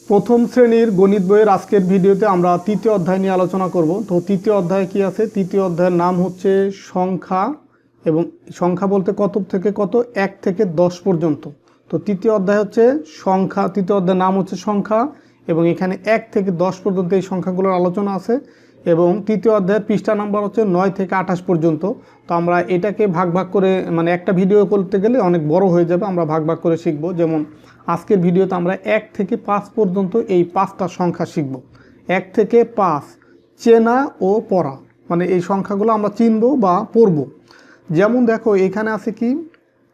প্রথম শ্রেণীর গণিত বইয়ের আজকের ভিডিওতে আমরা তৃতীয় অধ্যায় নিয়ে আলোচনা করব। তো তৃতীয় অধ্যায়ে কি আছে? তৃতীয় অধ্যায়ের নাম হচ্ছে সংখ্যা, এবং সংখ্যা বলতে কত থেকে কত, 1 থেকে 10 পর্যন্ত। তো তৃতীয় অধ্যায় হচ্ছে সংখ্যা, তৃতীয় অধ্যায়ের নাম হচ্ছে সংখ্যা, এবং এখানে 1 থেকে 10 পর্যন্ত এই সংখ্যাগুলোর আলোচনা আছে। এবং তৃতীয় অধ্যায়ের পৃষ্ঠা নাম্বার হচ্ছে 9 থেকে 28 পর্যন্ত। তো আমরা এটাকে ভাগ ভাগ করে, মানে একটা ভিডিও করতে গেলে অনেক বড় হয়ে যাবে, আমরা ভাগ ভাগ করে শিখব। যেমন আজকের ভিডিওতে আমরা 1 থেকে 5 পর্যন্ত এই 5টা সংখ্যা শিখব। 1 থেকে 5 চেনা ও পড়া, মানে এই সংখ্যাগুলো আমরা চিনব বা পড়ব। যেমন দেখো এখানে আছে কি,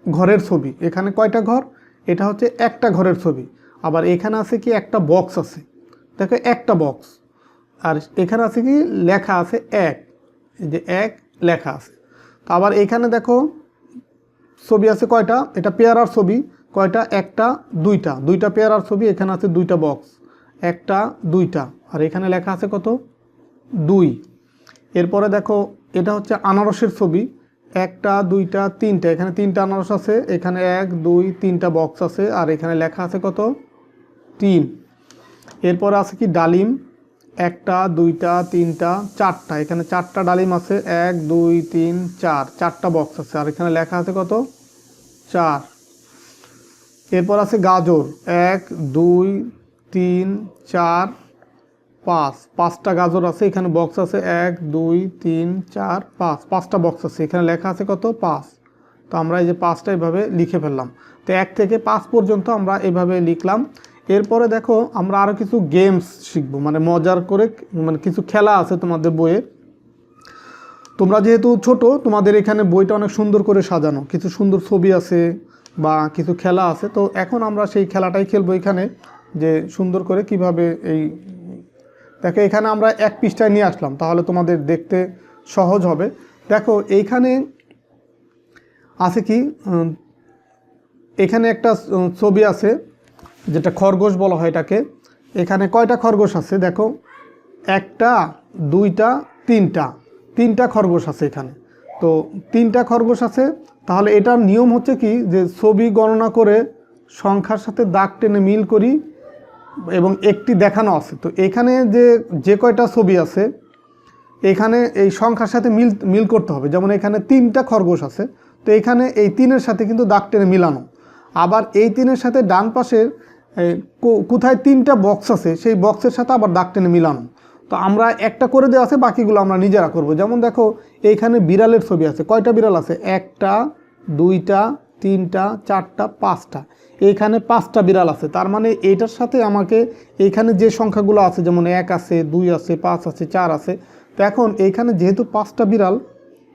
ঘরের ছবি। এখানে কয়টা ঘর? এটা হচ্ছে একটা ঘরের ছবি। আবার এখানে আছে কি, একটা বক্স আছে, দেখো একটা বক্স। আর এখানে আছে কি, লেখা আছে 1, এই যে 1 লেখা আছে। তো আবার এখানে দেখো ছবি আছে কয়টা, এটা পেয়ারার ছবি। কয়টা? একটা, দুইটা পেয়ারার ছবি। এখানে আছে দুইটা বক্স, একটা, দুইটা। আর এখানে লেখা আছে কত? 2। এরপরে দেখো এটা হচ্ছে আনারসের ছবি। একটা, দুইটা, তিনটা। এখানে 3টা আনারস আছে। এখানে 1, 2, 3টা বক্স আছে। আর এখানে লেখা আছে কত? 3। এরপরে আছে কি, ডালিম। একটা, দুইটা, তিনটা, 4টা। এখানে 4টা ডালিম আছে। 1, 2, 3, 4, 4টা বক্স আছে। আর এখানে লেখা আছে কত? 4। এরপর আছে গাজর। 1, 2, 3, 4, 5, 5টা গাজর আছে। এখানে বক্স আছে 1, 2, 3, 4, 5, 5টা বক্স আছে। এখানে লেখা আছে কত? 5। তো আমরা এই যে 5টা এভাবে লিখে ফেললাম। তো 1 থেকে 5 পর্যন্ত আমরা এভাবে লিখলাম। এরপরে দেখো আমরা আরও কিছু গেমস শিখবো, মানে মজার করে, মানে কিছু খেলা আছে তোমাদের বইয়ে। তোমরা যেহেতু ছোট, তোমাদের এখানে বইটা অনেক সুন্দর করে সাজানো, কিছু সুন্দর ছবি আছে বা কিছু খেলা আছে। তো এখন আমরা সেই খেলাটাই খেলবো এখানে, যে সুন্দর করে কিভাবে এই দেখো এখানে আমরা 1 পৃষ্ঠায় নিয়ে আসলাম, তাহলে তোমাদের দেখতে সহজ হবে। দেখো এইখানে আছে কি, এখানে একটা ছবি আছে যেটা খরগোশ বলা হয় এটাকে। এখানে কয়টা খরগোশ আছে? দেখো একটা, দুইটা, তিনটা খরগোশ আছে এখানে। তো 3টা খরগোশ আছে। তাহলে এটার নিয়ম হচ্ছে কি, যে ছবি গণনা করে সংখ্যার সাথে দাগ টেনে মিল করি, এবং একটি দেখানো আছে। তো এখানে যে কয়টা ছবি আছে, এখানে এই সংখ্যার সাথে মিল করতে হবে। যেমন এখানে 3টা খরগোশ আছে, তো এখানে এই 3-এর সাথে কিন্তু দাগ টেনে মিলানো। আবার এই 3-এর সাথে ডান পাশের কোথায় 3টা বক্স আছে, সেই বক্সের সাথে আবার দাগ টেনে মিলানো। তো আমরা একটা করে দেওয়া আছে, বাকিগুলো আমরা নিজেরা করব। যেমন দেখো এইখানে বিড়ালের ছবি আছে। কয়টা বিড়াল আছে? একটা, দুইটা, তিনটা, চারটা, 5টা। এইখানে 5টা বিড়াল আছে। তার মানে এইটার সাথে আমাকে এইখানে যে সংখ্যাগুলো আছে, যেমন 1 আছে, 2 আছে, 5 আছে, 4 আছে। তো এখন এইখানে যেহেতু 5টা বিড়াল,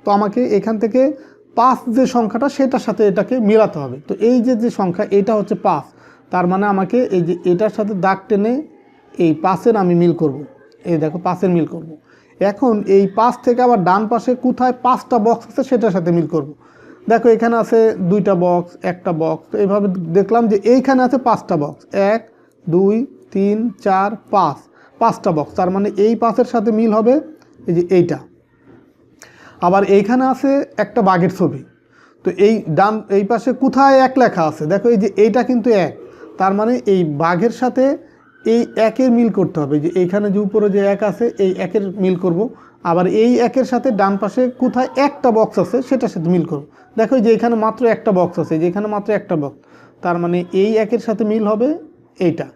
তো আমাকে এখান থেকে 5 যে সংখ্যাটা, সেটার সাথে এটাকে মিলাতে হবে। তো এই যে সংখ্যা, এটা হচ্ছে 5। তার মানে আমাকে এই যে এটার সাথে দাগ টেনে এই 5-এর আমি মিল করব। এই দেখো 5-এর মিল করব। এখন এই 5 থেকে আবার ডান পাশে কোথায় 5টা বক্স আছে, সেটার সাথে মিল করব। দেখো এখানে আছে 2টা বক্স, একটা বক্স। তো এইভাবে দেখলাম যে এইখানে আছে 5টা বক্স। 1, 2, 3, 4, 5, 5টা বক্স। তার মানে এই 5-এর সাথে মিল হবে এই যে এইটা। আবার এইখানে আছে একটা বাঘের ছবি। তো এই পাশে কোথায় 1 লেখা আছে? দেখো এই যে এইটা কিন্তু 1। তার মানে এই বাঘের সাথে এই 1-এর মিল করতে হবে। যে এইখানে যে উপরে যে 1 আছে, এই 1-এর মিল করব। আবার এই 1-এর সাথে ডান পাশে কোথায় একটা বক্স আছে, সেটার সাথে মিল করব। দেখো যে এখানে মাত্র একটা বক্স আছে, যে এখানে মাত্র একটা বক্স। তার মানে এই 1-এর সাথে মিল হবে এইটা।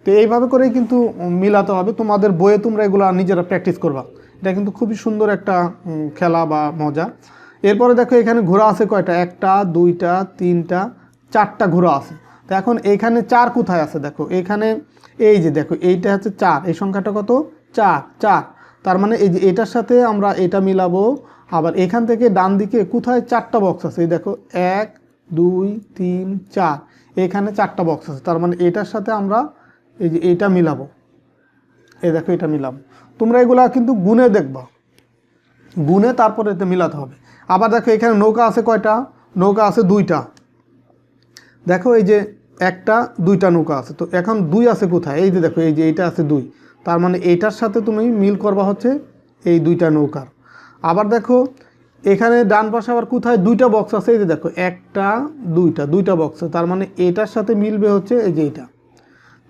তো এইভাবে করেই কিন্তু মিলাতে হবে। তোমাদের বইয়ে তোমরা এগুলো নিজেরা প্র্যাকটিস করবা। এটা কিন্তু খুবই সুন্দর একটা খেলা বা মজা। এরপরে দেখো এখানে ঘোড়া আছে কয়টা? একটা, দুইটা, তিনটা, 4টা ঘোড়া আছে। তো এখন এইখানে 4 কোথায় আছে? দেখো এইখানে এই যে দেখো এইটা হচ্ছে 4। এই সংখ্যাটা কত? 4। তার মানে এই যে এটার সাথে আমরা এটা মিলাবো। আবার এখান থেকে ডান দিকে কোথায় 4টা বক্স আছে? এই দেখো 1, 2, 3, 4। এখানে 4টা বক্স আছে। তার মানে এটার সাথে আমরা এই যে এটা মিলাবো। এই দেখো এটা মিলাবো। তোমরা এগুলা কিন্তু গুনে দেখবা, গুনে তারপরে এতে মিলাতে হবে। আবার দেখো এখানে নৌকা আছে কয়টা? নৌকা আছে 2টা। দেখো এই যে একটা, 2টা নৌকা আছে। তো এখন 2 আছে কোথায়? এই যে দেখো এই যে এইটা আছে 2। তার মানে এইটার সাথে তুমি মিল করবা হচ্ছে এই 2টা নৌকার। আবার দেখো এখানে ডান পাশে আবার কোথায় 2টা বক্স আছে? এই যে দেখো একটা, 2টা বক্স। তার মানে এটার সাথে মিলবে হচ্ছে এই যে এইটা।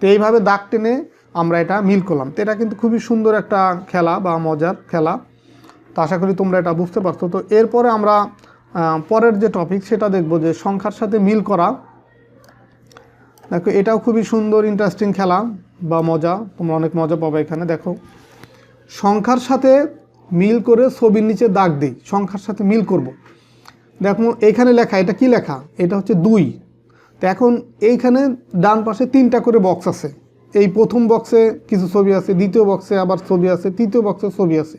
তো এইভাবে দাগ টেনে আমরা এটা মিল করলাম। তো এটা কিন্তু খুবই সুন্দর একটা খেলা বা মজার খেলা। তো আশা করি তোমরা এটা বুঝতে পারছো। তো এরপরে আমরা পরের যে টপিক সেটা দেখব যে সংখ্যার সাথে মিল করা। দেখো এটাও খুবই সুন্দর ইন্টারেস্টিং খেলা বা মজা, তোমরা অনেক মজা পাবে এখানে। দেখো সংখ্যার সাথে মিল করে ছবির নিচে দাগ দিই, সংখ্যার সাথে মিল করব। দেখো এইখানে লেখা, এটা কি লেখা? এটা হচ্ছে 2। তো এখন এইখানে ডান পাশে 3টা করে বক্স আছে। এই প্রথম বক্সে কিছু ছবি আছে, দ্বিতীয় বক্সে আবার ছবি আছে, তৃতীয় বক্সে ছবি আছে।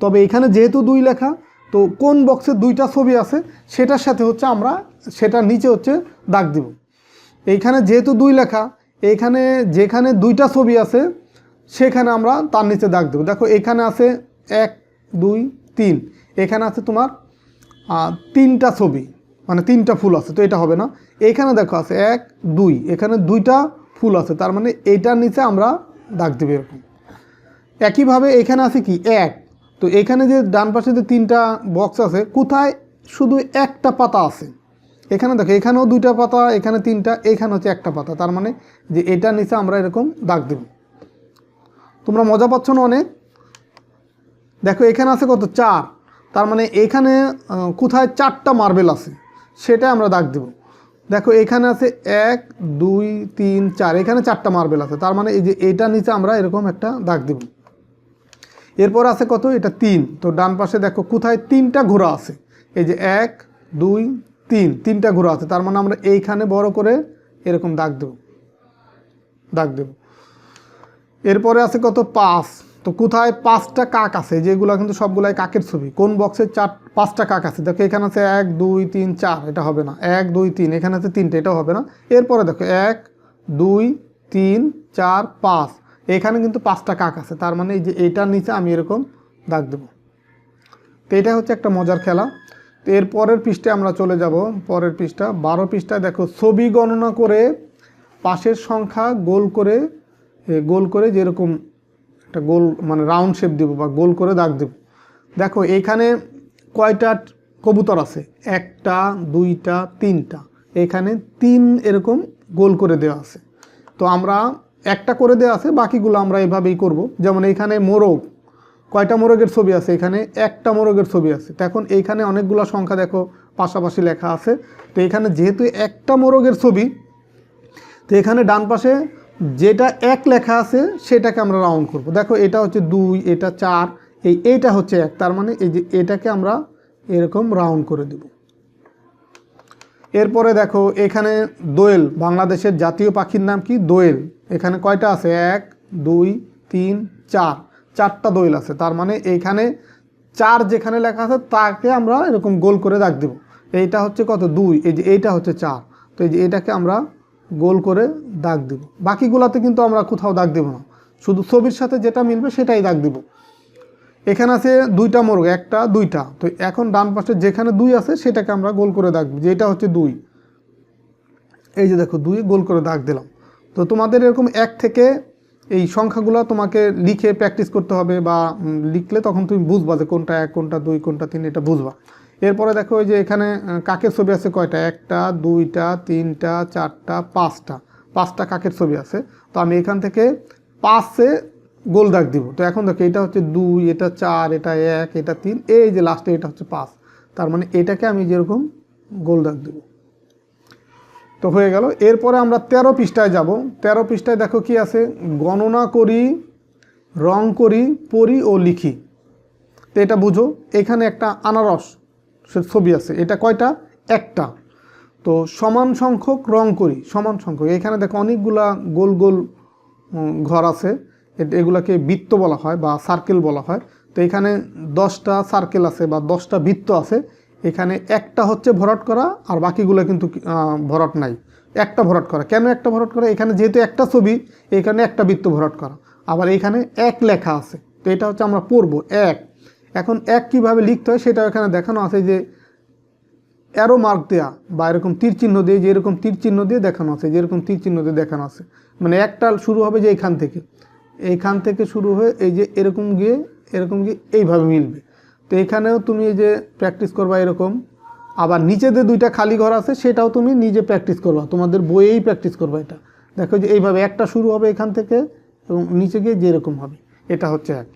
তবে এখানে যেহেতু 2 লেখা, তো কোন বক্সে 2টা ছবি আছে সেটার সাথে হচ্ছে আমরা সেটার নিচে হচ্ছে দাগ দিব। এইখানে যেহেতু 2 লেখা, এইখানে যেখানে 2টা ছবি আছে সেখানে আমরা তার নিচে দাগ দেবো। দেখো এখানে আছে 1 2 3, এখানে আছে তোমার 3টা ছবি, মানে 3টা ফুল আছে, তো এটা হবে না। এইখানে দেখো আছে 1 2, এখানে 2টা ফুল আছে, তার মানে এইটার নিচে আমরা দাগ দেবো এরকম। একইভাবে এখানে আছে কি 1, তো এখানে যে ডান পাশে যে 3টা বক্স আছে, কোথায় শুধু একটা পাতা আছে। এখানে দেখো এখানেও 2টা পাতা, এখানে 3টা, এখানে হচ্ছে একটা পাতা, তার মানে যে এটার নিচে আমরা এরকম দাগ দেব। তোমরা মজা পাচ্ছ না অনেক? দেখো এখানে আছে কত 4, তার মানে এখানে কোথায় 4টা মার্বেল আছে সেটা আমরা দাগ দেব। দেখো এখানে আছে 1 2 3 4, এখানে 4টা মার্বেল আছে, তার মানে এই যে এটার নিচে আমরা এরকম একটা দাগ দেব। এরপর আছে কত? এটা 3, তো ডান পাশে দেখো কোথায় 3টা ঘোড়া আছে, এই যে 1 2 3, 3টা ঘোড়া আছে, তার মানে আমরা এইখানে বড় করে এরকম দাগ দেব। এরপরে আছে কত 5, তো কোথায় 5টা কাক আছে, যেগুলো কিন্তু সবগুলাই কাকের ছবি। কোন বক্সে 5টা কাক আছে? দেখো এখানে আছে 1 2 3 4, এটা হবে না। 1 2 3, এখানে আছে 3টে, এটাও হবে না। এরপরে দেখো 1 2 3 4 5, এখানে কিন্তু 5টা কাক আছে, তার মানে এই যে এইটার নিচে আমি এরকম দাগ দেব। তো এটা হচ্ছে একটা মজার খেলা। তো এর পরের পৃষ্ঠায় আমরা চলে যাব। পরের পৃষ্ঠা 12 পৃষ্ঠায় দেখো ছবি গণনা করে পাশের সংখ্যা গোল করে যেরকম একটা গোল মানে রাউন্ড শেপ দেব বা গোল করে দাগ দেব। দেখো এইখানে কয়টা কবুতর আছে? 1টা 2টা 3টা, এখানে 3 এরকম গোল করে দেওয়া আছে। তো আমরা একটা করে দেওয়া আছে, বাকিগুলো আমরা এভাবেই করব। যেমন এইখানে মোরগ, কয়টা মোরগের ছবি আছে? এখানে একটা মোরগের ছবি আছে। তো এখন এইখানে অনেকগুলো সংখ্যা দেখো পাশাপাশি লেখা আছে। তো এখানে যেহেতু একটা মোরগের ছবি, তো এখানে ডান পাশে যেটা 1 লেখা আছে সেটাকে আমরা রাউন্ড করব। দেখো এটা হচ্ছে 2, এটা 4, এইটা হচ্ছে 1, তার মানে এই যে এটাকে আমরা এরকম রাউন্ড করে দেব। এরপরে দেখো এখানে দোয়েল, বাংলাদেশের জাতীয় পাখির নাম কি? দোয়েল। এখানে কয়টা আছে? 1 2 3 4, 4টা দোয়েল আছে, তার মানে এইখানে 4 যেখানে লেখা আছে তাকে আমরা এরকম গোল করে দাগ দেব। এইটা হচ্ছে কত? 2, এই যে এইটা হচ্ছে 4, তো এই যে এটাকে আমরা গোল করে দাগ দেব। বাকিগুলোতে কিন্তু আমরা কোথাও দাগ দেব না, শুধু ছবির সাথে যেটা মিলবে সেটাই দাগ দেব। এখানে আছে 2টা মোরগ, 1টা 2টা, তো এখন ডান পাশে যেখানে 2 আছে সেটাকে আমরা গোল করে দাগ দেব, যে এটা হচ্ছে 2। এই যে দেখো 2 গোল করে দাগ দিলাম। তো তোমাদের এরকম 1 থেকে এই সংখ্যাগুলো তোমাকে লিখে প্র্যাকটিস করতে হবে, বা লিখলে তখন তুমি বুঝবা যে কোনটা 1 কোনটা 2 কোনটা 3, এটা বুঝবা। এরপরে দেখো ওই যে এখানে কাকের ছবি আছে কয়টা? 1টা 2টা 3টা 4টা 5টা কাকের ছবি আছে। তো আমি এখান থেকে 5-এ গোল দাগ দিব। তো এখন দেখো এটা হচ্ছে 2, এটা 4, এটা 1, এটা 3, এই যে লাস্টে এটা হচ্ছে 5, তার মানে এটাকে আমি যেরকম গোল দাগ দেব। তো হয়ে গেল। এরপরে আমরা 13 পৃষ্ঠায় যাব। 13 পৃষ্ঠায় দেখো কি আছে? গণনা করি, রং করি, পড়ি ও লিখি। তো এটা বুঝো, এখানে একটা আনারস ছবি আছে, এটা কয়টা? 1টা। তো সমান সংখ্যক রং করি, সমান সংখ্যক, এখানে দেখো অনেকগুলা গোল গোল ঘর আছে, এগুলাকে বৃত্ত বলা হয় বা সার্কেল বলা হয়। তো এখানে 10টা সার্কেল আছে বা 10টা বৃত্ত আছে। এখানে একটা হচ্ছে ভরাট করা, আর বাকিগুলো কিন্তু ভরাট নাই। একটা ভরাট করা। কেন একটা ভরাট করা? এখানে যেহেতু একটা ছবি, এখানে একটা বৃত্ত ভরাট করা। আবার এখানে 1 লেখা আছে, তো এটা হচ্ছে আমরা পড়বো 1। এখন 1 কীভাবে লিখতে হয় সেটাও এখানে দেখানো আছে, যে অ্যারো মার্ক দেয়া বা এরকম তীর চিহ্ন দিয়ে, যে এরকম তীর চিহ্ন দিয়ে দেখানো আছে, যেরকম তীর চিহ্ন দিয়ে দেখানো আছে। মানে একটা শুরু হবে যে এইখান থেকে শুরু হয়ে এই যে এরকম গিয়ে এইভাবে মিলবে। তো এখানেও তুমি এই যে প্র্যাকটিস করবা এরকম। আবার নিচে যে 2টা খালি ঘর আছে সেটাও তুমি নিজে প্র্যাকটিস করবা, তোমাদের বইয়েই প্র্যাকটিস করবা এটা। দেখো যে এইভাবে একটা শুরু হবে এখান থেকে এবং নিচে গিয়ে যেরকম হবে, এটা হচ্ছে 1।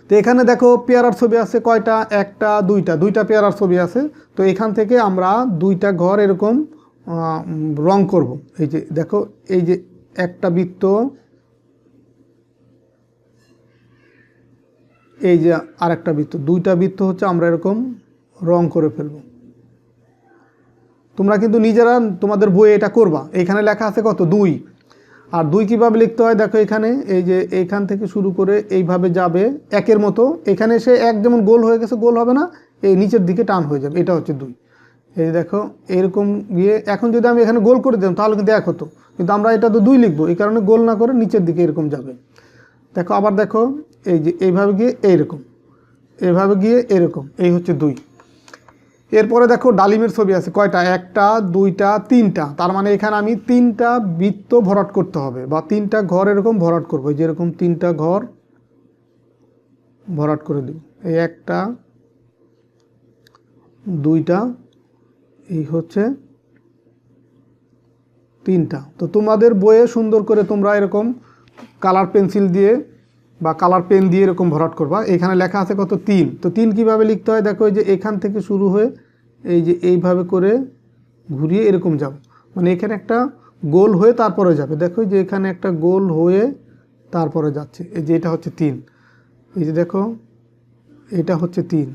তো এখানে দেখো পেয়ারার ছবি আছে কয়টা, একটা দুইটা পেয়ারার ছবি আছে। তো এখান থেকে আমরা 2টা ঘর এরকম রং করব। এই যে দেখো, এই যে একটা বৃত্ত, এই যে আরেকটা বৃত্ত, 2টা বৃত্ত হচ্ছে আমরা এরকম রং করে ফেলব। তোমরা কিন্তু নিজেরা তোমাদের বইয়ে এটা করবা। এখানে লেখা আছে কত, 2। আর 2 কীভাবে লিখতে হয় দেখো, এখানে এই যে এইখান থেকে শুরু করে এইভাবে যাবে একের মতো, এখানে এসে 1 যেমন গোল হয়ে গেছে, গোল হবে না, এই নিচের দিকে টান হয়ে যাবে, এটা হচ্ছে 2। এই দেখো এরকম গিয়ে, এখন যদি আমি এখানে গোল করে দিতাম তাহলে কিন্তু 1 হতো, কিন্তু আমরা এটা তো 2 লিখবো, এই কারণে গোল না করে নিচের দিকে এরকম যাবে। দেখো আবার দেখো, এই যে এইভাবে গিয়ে এইরকম, এইভাবে গিয়ে এরকম, এই হচ্ছে 2। এরপরে দেখো ডালিমের ছবি আছে কয়টা, একটা দুইটা তিনটা, তার মানে এখানে আমি 3টা বৃত্ত ভরাট করতে হবে, বা 3টা ঘর এরকম ভরাট করবো, যেরকম 3টা ঘর ভরাট করে দিব। এই একটা দুইটা, এই হচ্ছে 3টা। তো তোমাদের বইয়ে সুন্দর করে তোমরা এরকম কালার পেন্সিল দিয়ে বা কালার পেন দিয়ে এরকম ভরাট করবা। এখানে লেখা আছে কত, 3। তো 3 কীভাবে লিখতে হয় দেখো, এই যে এখান থেকে শুরু হয়ে এই যে এইভাবে করে ঘুরিয়ে এরকম যাব, মানে এখানে একটা গোল হয়ে তারপরে যাবে। দেখো যে এখানে একটা গোল হয়ে তারপরে যাচ্ছে, এই যে এটা হচ্ছে 3। এই যে দেখো এটা হচ্ছে 3,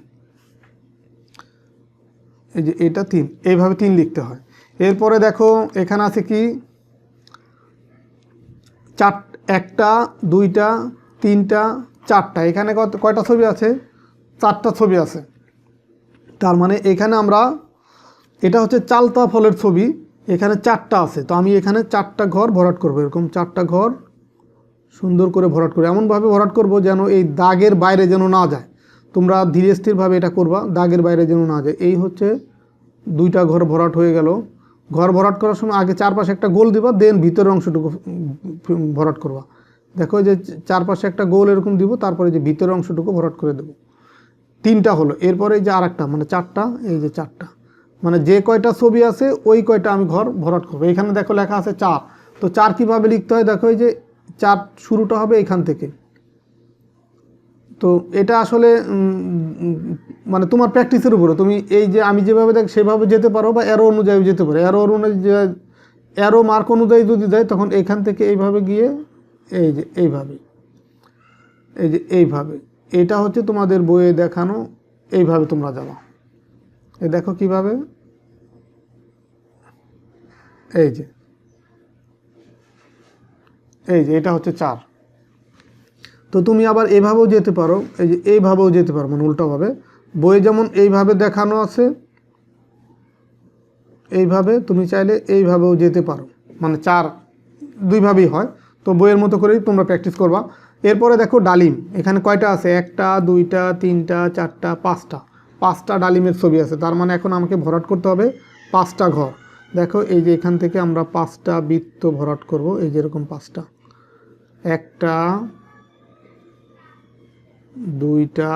এই যে এটা 3, এইভাবে 3 লিখতে হয়। এরপরে দেখো এখানে আছে কি, 4, একটা দুইটা তিনটা চারটা, এখানে কয়টা ছবি আছে, 4টা ছবি আছে। তার মানে এখানে আমরা, এটা হচ্ছে চালতা ফলের ছবি, এখানে 4টা আছে। তো আমি এখানে 4টা ঘর ভরাট করব, এরকম 4টা ঘর সুন্দর করে ভরাট করে, এমনভাবে ভরাট করব যেন এই দাগের বাইরে যেন না যায়। তোমরা ধীরে স্থিরভাবে এটা করবা, দাগের বাইরে যেন না যায়। এই হচ্ছে 2টা ঘর ভরাট হয়ে গেল। ঘর ভরাট করার সময় আগে চারপাশে একটা গোল দিবা, দেন ভিতরের অংশটুকু ভরাট করবা। দেখো যে চারপাশে একটা গোল এরকম দিব, তারপরে যে ভিতরের অংশটুকু ভরাট করে দেবো। 3টা হলো। এরপরে এই যে আরেকটা, মানে 4টা, এই যে 4টা, মানে যে কয়টা ছবি আছে ওই কয়টা আমি ঘর ভরাট করবো। এখানে দেখো লেখা আছে 4। তো 4 কীভাবে লিখতে হয় দেখো, এই যে 4 শুরুটা হবে এখান থেকে। তো এটা আসলে মানে তোমার প্র্যাকটিসের উপরে, তুমি এই যে আমি যেভাবে দেখ সেভাবে যেতে পারো, বা অ্যারো অনুযায়ী যেতে পারো। অ্যারো অনুযায়ী, অ্যারো মার্ক অনুযায়ী যদি দেয় তখন এখান থেকে এইভাবে গিয়ে এই যে এইভাবে, এই যে এইভাবে, এটা হচ্ছে তোমাদের বইয়ে দেখানো, এইভাবে তোমরা যাবা। এই দেখো কিভাবে, এই যে এটা হচ্ছে 4। তো তুমি আবার এইভাবেও যেতে পারো, এই যে এইভাবেও যেতে পারো, মানে উল্টাভাবে। বইয়ে যেমন এইভাবে দেখানো আছে, এইভাবে তুমি চাইলে এইভাবেও যেতে পারো, মানে 4 দুইভাবেই হয়। তো বইয়ের মতো করেই তোমরা প্র্যাকটিস করবা। এরপরে দেখো ডালিম, এখানে কয়টা আছে, একটা দুইটা তিনটা চারটা পাঁচটা, 5টা ডালিমের ছবি আছে। তার মানে এখন আমাকে ভরাট করতে হবে 5টা ঘর। দেখো এই যে এখান থেকে আমরা 5টা বৃত্ত ভরাট করব, এই যেরকম 5টা, একটা দুইটা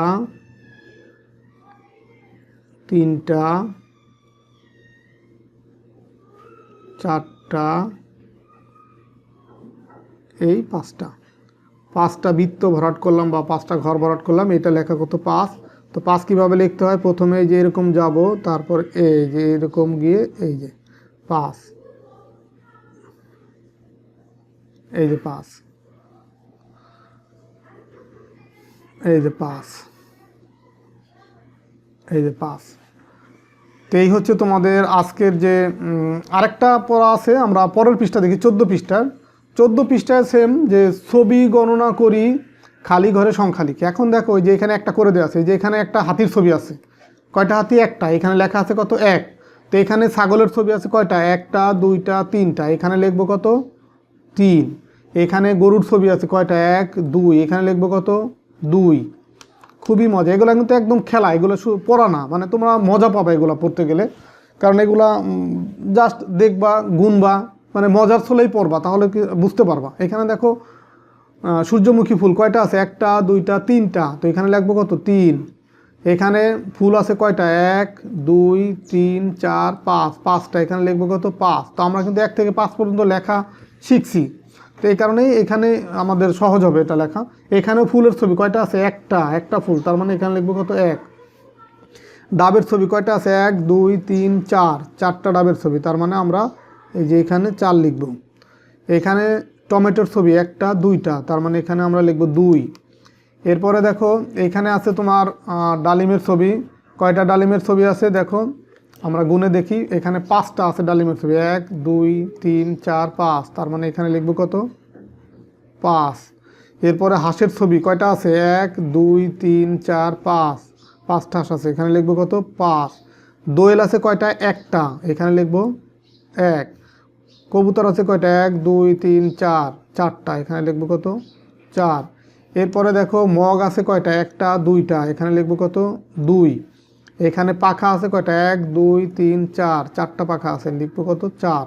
তিনটা চারটা, এই 5টা বৃত্ত ভরাট করলাম বা 5টা ঘর ভরাট করলাম। এটা লেখা কত, 5। তো 5 কীভাবে লিখতে হয়, প্রথমে যে এরকম যাব, তারপর এই যে এরকম গিয়ে এই যে 5, এই যে 5, এই যে 5, এই যে 5। তো এই হচ্ছে তোমাদের আজকের যে আরেকটা পড়া আছে, আমরা পরের পৃষ্ঠা দেখি, 14 পৃষ্ঠার। 14 পৃষ্ঠায় সেম, যে ছবি গণনা করি খালি ঘরে সংখ্যা লিখি। এখন দেখো ওই যে এখানে একটা করে দেওয়া আছে, যে এখানে একটা হাতির ছবি আছে, কয়টা হাতি, একটা, এখানে লেখা আছে কত, 1। তো এখানে ছাগলের ছবি আছে কয়টা, একটা দুইটা তিনটা, এখানে লিখবো কত, 3। এখানে গরুর ছবি আছে কয়টা, 1 2, এখানে লিখবো কত, 2। খুবই মজা, এগুলো কিন্তু একদম খেলা, এগুলো পড়া না, মানে তোমরা মজা পাবে এগুলো পড়তে গেলে, কারণ এগুলা জাস্ট দেখবা গুনবা, মানে মজার ছলেই পড়বা, তাহলে কি বুঝতে পারবা। এখানে দেখো সূর্যমুখী ফুল কয়টা আছে, একটা দুইটা তিনটা, তো এখানে লিখবো কত, 3। এখানে ফুল আছে কয়টা, 1 2 3 4 5, 5টা, এখানে লিখবো কত, 5। তো আমরা কিন্তু 1 থেকে 5 পর্যন্ত লেখা শিখছি। তো এই কারণেই এখানে আমাদের সহজ হবে এটা লেখা। এখানেও ফুলের ছবি কয়টা আছে, একটা ফুল, তার মানে এখানে লিখবো কত, 1। ডাবের ছবি কয়টা আছে, 1 2 3 4, 4টা ডাবের ছবি, তার মানে আমরা এই যে এখানে 4 লিখব। এখানে টমেটোর ছবি 1টা 2টা, তার মানে এখানে আমরা লিখব 2। এরপরে দেখো এখানে আছে তোমার ডালিমের ছবি, কয়টা ডালিমের ছবি আছে দেখো, আমরা গুনে দেখি, এখানে 5টা আছে ডালিমের ছবি, 1 2 3 4 5, তার মানে এখানে লিখব কত, 5। এরপরে হাঁসের ছবি কয়টা আছে, 1 2 3 4 5, 5টা হাঁস আছে, এখানে লিখব কত, 5। দোয়েল আছে কয়টা, একটা, এখানে লিখব 1। কবুতর আছে কয়টা, 1 2 3 4, 4টা, এখানে লিখব কত, 4। এরপরে দেখো মগ আছে কয়টা, একটা 2টা, এখানে লিখব কত, 2। এখানে পাখা আছে কয়টা, 1 2 3 4, 4টা পাখা আছে, লিখব কত, 4।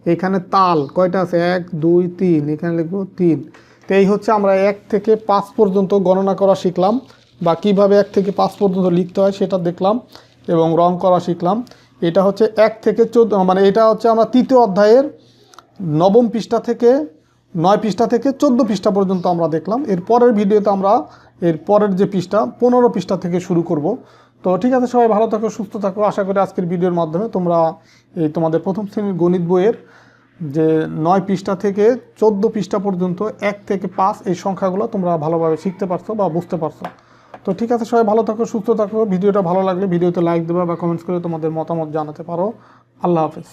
এখানে তাল কয়টা আছে, 1 2 3, এখানে লিখব 3। তো এই হচ্ছে আমরা 1 থেকে 5 পর্যন্ত গণনা করা শিখলাম, বা কীভাবে 1 থেকে 5 পর্যন্ত লিখতে হয় সেটা দেখলাম, এবং রং করা শিখলাম। এটা হচ্ছে 1 থেকে 14, মানে এটা হচ্ছে আমরা 3য় অধ্যায়ের 9ম পৃষ্ঠা থেকে 9 পৃষ্ঠা থেকে 14 পৃষ্ঠা পর্যন্ত আমরা দেখলাম। এর পরের ভিডিওতে আমরা এর পরের যে পৃষ্ঠা 15 পৃষ্ঠা থেকে শুরু করব। তো ঠিক আছে, সবাই ভালো থাকো, সুস্থ থাকো। আশা করি আজকের ভিডিওর মাধ্যমে তোমরা এই তোমাদের প্রথম শ্রেণীর গণিত বইয়ের যে 9 পৃষ্ঠা থেকে 14 পৃষ্ঠা পর্যন্ত 1 থেকে 5 এই সংখ্যাগুলো তোমরা ভালোভাবে শিখতে পারছো বা বুঝতে পারছো। তো ঠিক আছে, সবাই ভালো থাকো, সুস্থ থাকো। ভিডিওটা ভালো লাগলে ভিডিওতে লাইক দেবে বা কমেন্টস করে তোমাদের মতামত জানাতে পারো। আল্লাহ হাফেজ।